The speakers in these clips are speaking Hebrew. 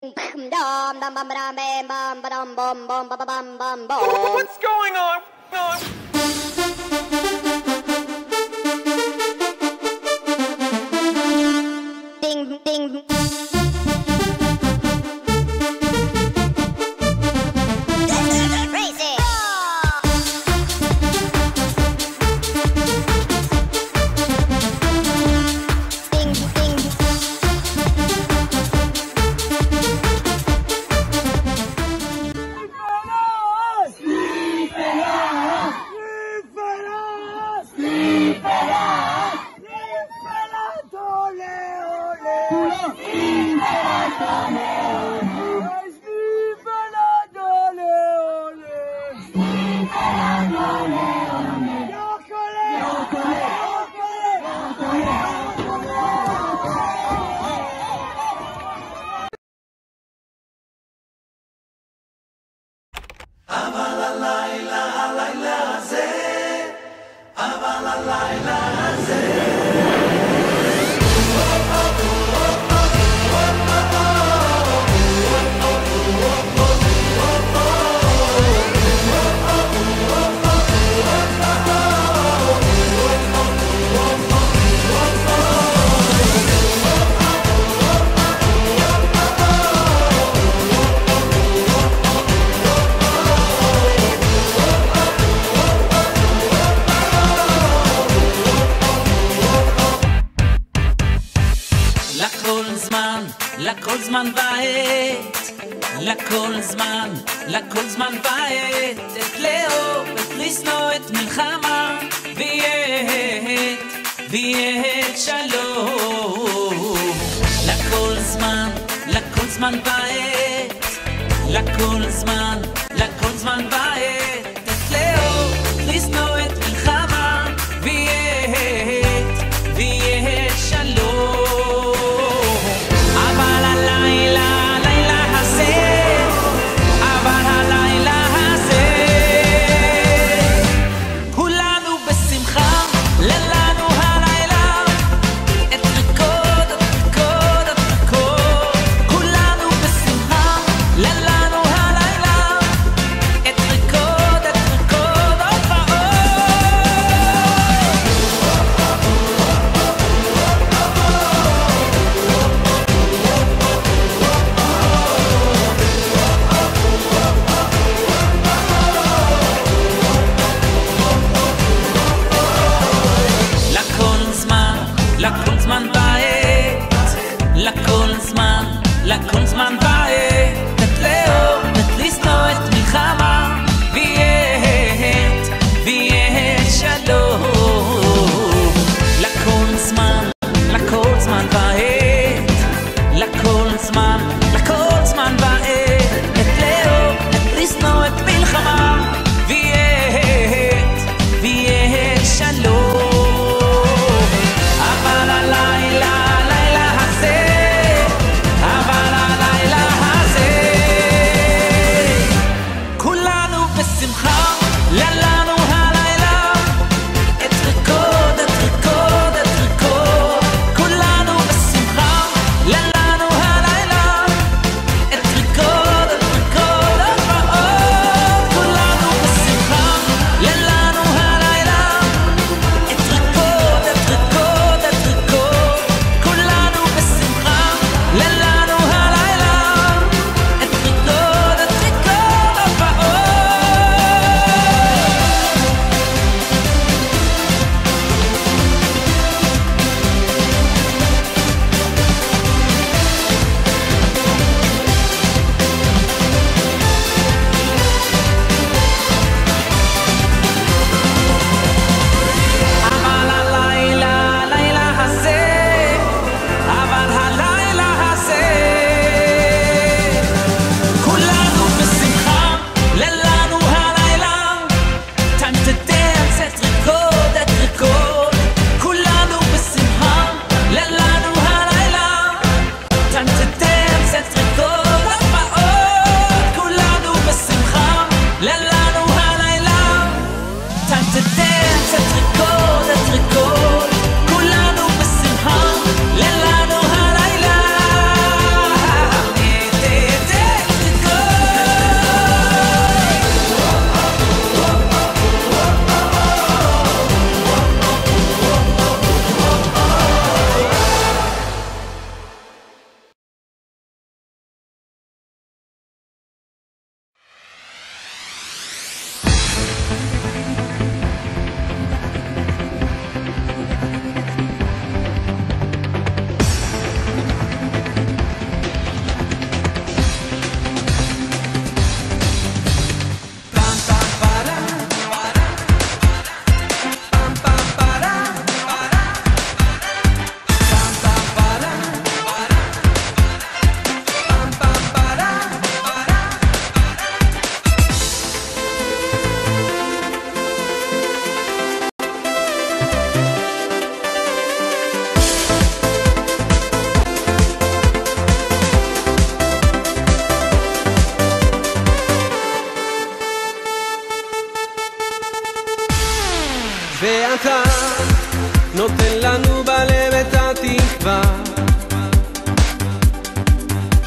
What's going on? Ding, ding. Crazy. Ding, ding. לכל זמן ועת, לכל זמן ועת, את לאהוב, את לשנוא, את מלחמה, ויהת שלום. לכל זמן ועת, לכל זמן ועת, את לאהוב, את לשנוא, את מלחמה, ויהת שלום. אבל הלילה הזה, כולנו בשמחה, לנו הלילה, את ריקוד, כולנו בשמחה, לנו הלילה, את ריקוד, לכל זמן ועת, לכל זמן ועת, את לאהוב, את לשנוא, את מלחמה, ויהת שלום. לכל זמן ועת, לכל זמן ועת, את לאהוב, את לשנוא, את מלחמה, ויהת שלום. כולנו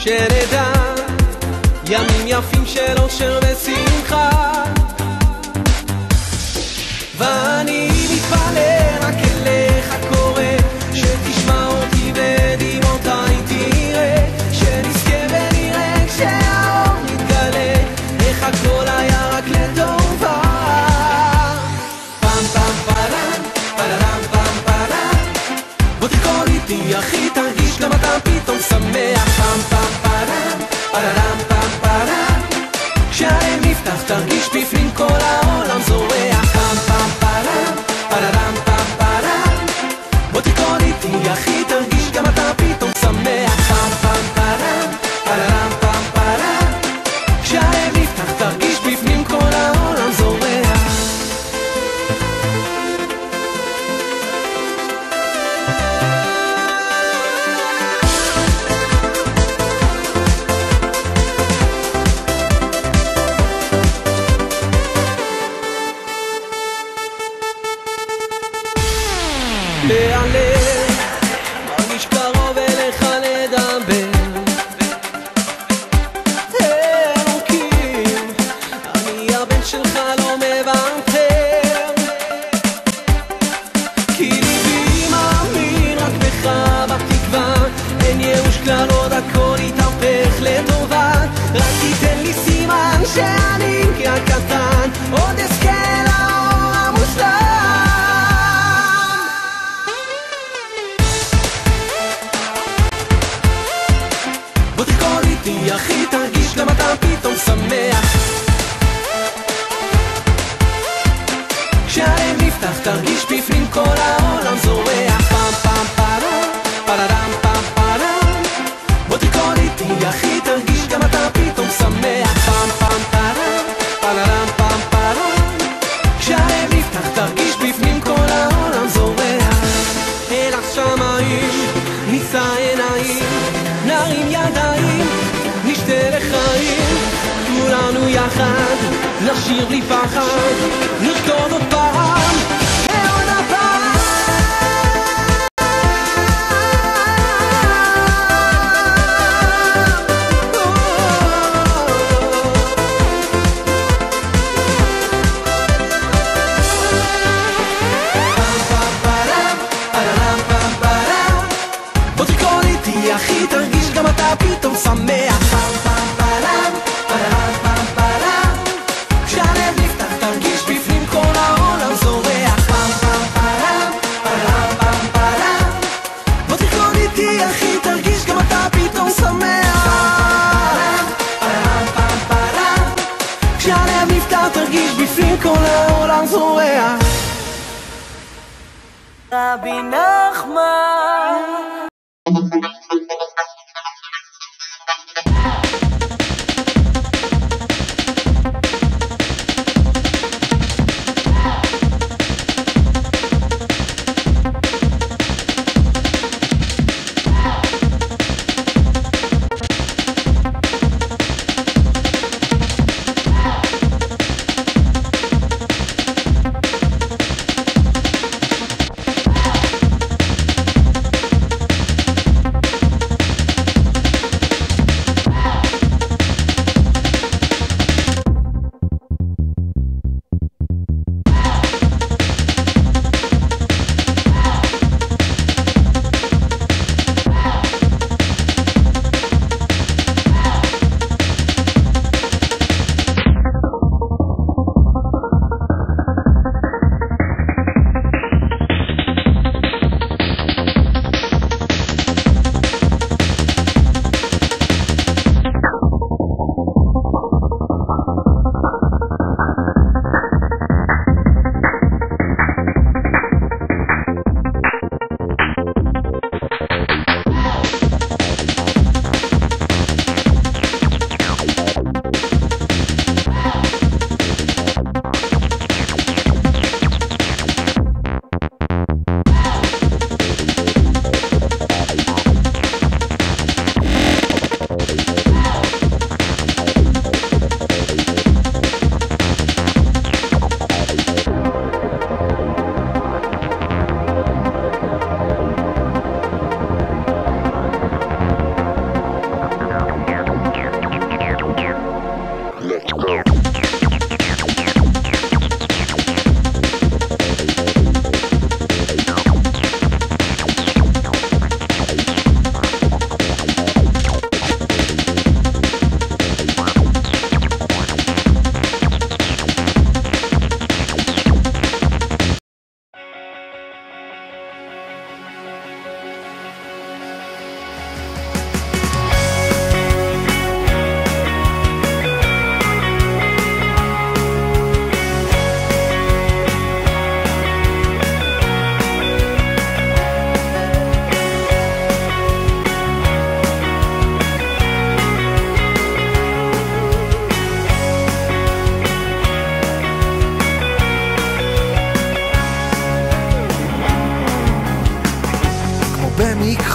שנדע ימים יפים של אושר ושמחה, ואני מתפלל רק אליך קורא, שתשמע אותי ודמעותיי תראה, שנזכה ונראה כשהאור מתגלה, איך הכל היה רק לטובה. פם פם פלם פלם פם פלם, בוא תרקוד איתי אחי, תרגיש גם אתה פתאום שמח. פם פם פלם פלם פם פלם, כשהלב נפתח תרגיש בפנים כל העולם זורח. פם פם פלם פלם פם פלם, בוא תרקוד איתי אחי, תרגיש גם אתה פתאום שמח. פם פם פלם פלם פם פלם, כשהלב נפתח תרגיש בפנים כל העולם זורח. להלב, מרגיש קרוב אליך לדבר, אלוקים, אני הבן שלך לא מוותר, כי ליבי מאמין רק בך בתקווה, אין ייאוש כלל עוד הכל יתהפך לטובה, רק תיתן לי סימן שאני הקטן עוד אזכה לאור המושלם. אחי תרגיש גם אתה פתאום שמח, כשהלב נפתח תרגיש בפנים כל העולם זורח. פם פם פלם פלם פם פלם, בוא תרקוד איתי אחי, תרגיש גם אתה פתאום שמח. פם פם פלם פלם פם פלם, כשהלב נפתח תרגיש בפנים כל העולם זורח. אל השמיים נישא עיניים, נרים ידיים, נשתה לחיים, כולנו יחד נשיר בלי פחד, נרקוד עוד פעם ועוד הפעם. בוא תרקוד איתי אחי, תרגיש גם אתה פתאום שמח. תרגיש בפנים כל העולם זורח. רבי נחמן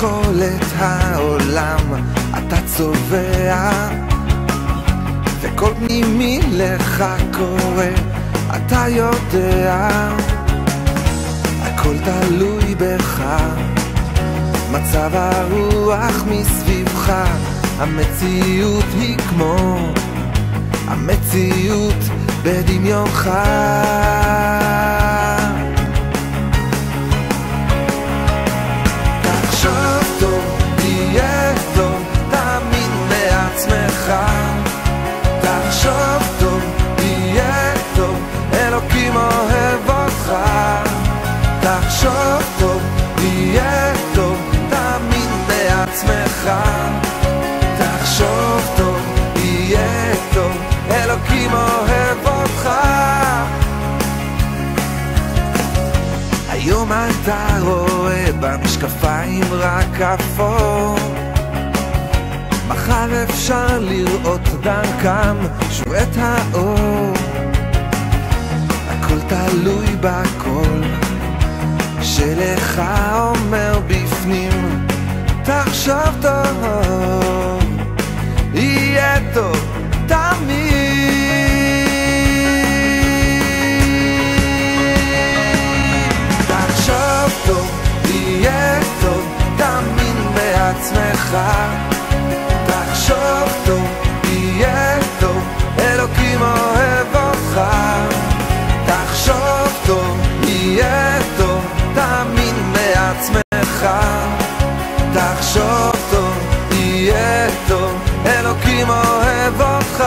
לאכול את העולם אתה צובע, וכל פנימי לך קורה אתה יודע, הכל תלוי בך, מצב הרוח מסביבך, המציאות היא כמו המציאות בדמיונך. תחשוב טוב, תהיה טוב, תאמין לעצמך. תחשוב טוב, תהיה טוב, אלוקים אוהב אותך. תחשוב טוב, תהיה טוב, תאמין לעצמך. תחשוב טוב, תהיה טוב, אלוקים אוהב אותך. היום אתה רואה במשקפיים רק אפור, מחר אפשר לראות דרכם שוב את האור. הכל תלוי בכל שלך אומר בפנים. תחשוב טוב, יהיה טוב תמיד. תחשוב טוב, יהיה טוב, תאמין בעצמך. תחשוב טוב, יהיה טוב, אלוקים אוהב אותך. תחשוב טוב, יהיה טוב, תאמין לעצמך. תחשוב טוב, יהיה טוב, אלוקים אוהב אותך.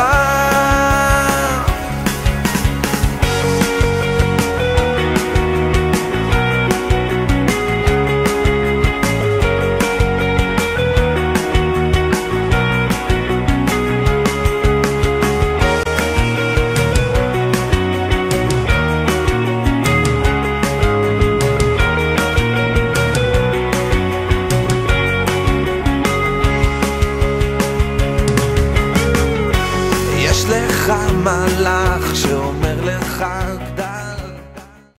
יש לך מלאך שאומר לך